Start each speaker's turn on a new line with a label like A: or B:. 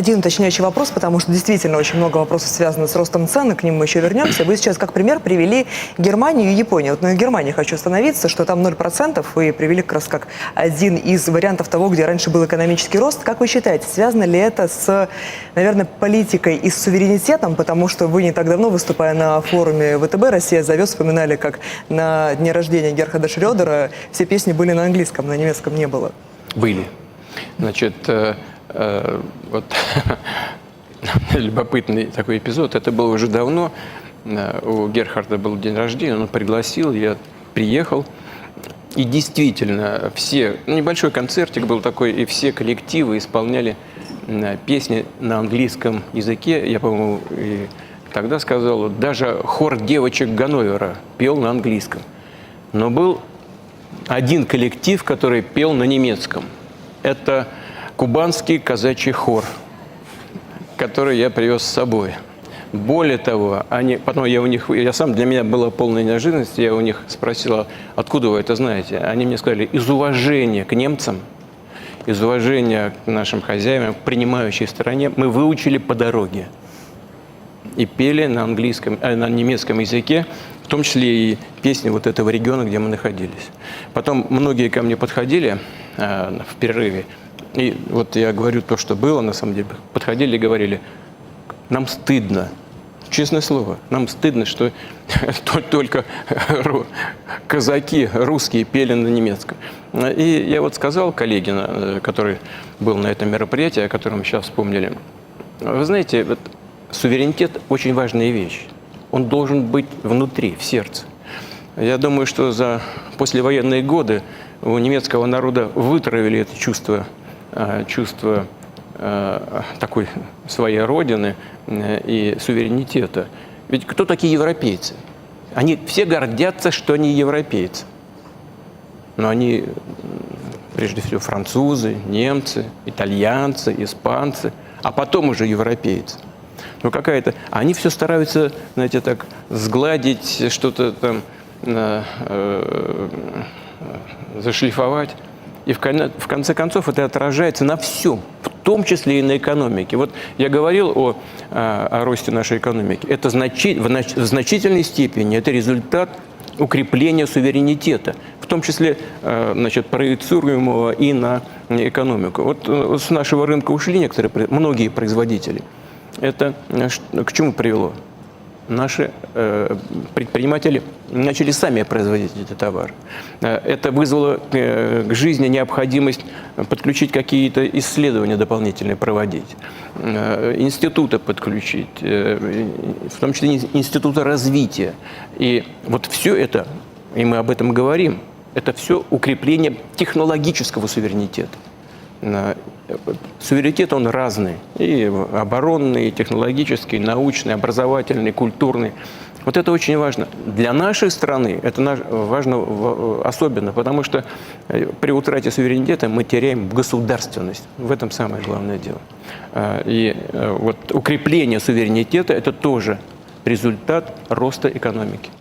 A: Один уточняющий вопрос, потому что действительно очень много вопросов связано с ростом цен, и к ним мы еще вернемся. Вы сейчас как пример привели Германию и Японию. Вот на Германии хочу остановиться, что там 0%, вы привели как раз как один из вариантов того, где раньше был экономический рост. Как вы считаете, связано ли это с, наверное, политикой и с суверенитетом? Потому что вы не так давно, выступая на форуме ВТБ «Россия зовет», вспоминали, как на дне рождения Герхарда Шрёдера все песни были на английском, на немецком не было.
B: Были. Значит, вот любопытный такой эпизод. Это было уже давно. У Герхарда был день рождения, он пригласил, я приехал. И действительно, все, небольшой концертик был такой, и все коллективы исполняли песни на английском языке. Я, по-моему, и тогда сказал, даже хор девочек Ганновера пел на английском. Но был один коллектив, который пел на немецком. Это кубанский казачий хор, который я привез с собой. Более того, потом для меня была полная неожиданность, я у них спросил, откуда вы это знаете? Они мне сказали, из уважения к немцам, из уважения к нашим хозяевам, к принимающей стороне, мы выучили по дороге. И пели на на немецком языке, в том числе и песни вот этого региона, где мы находились. Потом многие ко мне подходили в перерыве, и вот я говорю то, что было, на самом деле, подходили и говорили, нам стыдно, честное слово, нам стыдно, что только казаки русские пели на немецком. И я вот сказал коллеге, который был на этом мероприятии, о котором мы сейчас вспомнили, вы знаете, вот суверенитет – очень важная вещь. Он должен быть внутри, в сердце. Я думаю, что за послевоенные годы у немецкого народа вытравили это чувство такой своей родины и суверенитета. Ведь кто такие европейцы? Они все гордятся, что они европейцы. Но они, прежде всего, французы, немцы, итальянцы, испанцы, а потом уже европейцы. Ну, какая-то... Они все стараются, знаете, так сгладить, что-то там зашлифовать. И в конце концов это отражается на всем, в том числе и на экономике. Вот я говорил о росте нашей экономики. Это в значительной степени это результат укрепления суверенитета, в том числе значит, проецируемого и на экономику. Вот с нашего рынка ушли многие производители. Это к чему привело? Наши предприниматели начали сами производить эти товары. Это вызвало к жизни необходимость подключить какие-то исследования дополнительные, проводить, институты подключить, в том числе институты развития. И вот все это, и мы об этом говорим, это все укрепление технологического суверенитета. Суверенитет, он разный. И оборонный, и технологический, и научный, образовательный, культурный. Вот это очень важно. Для нашей страны это важно особенно, потому что при утрате суверенитета мы теряем государственность. В этом самое главное дело. И вот укрепление суверенитета – это тоже результат роста экономики.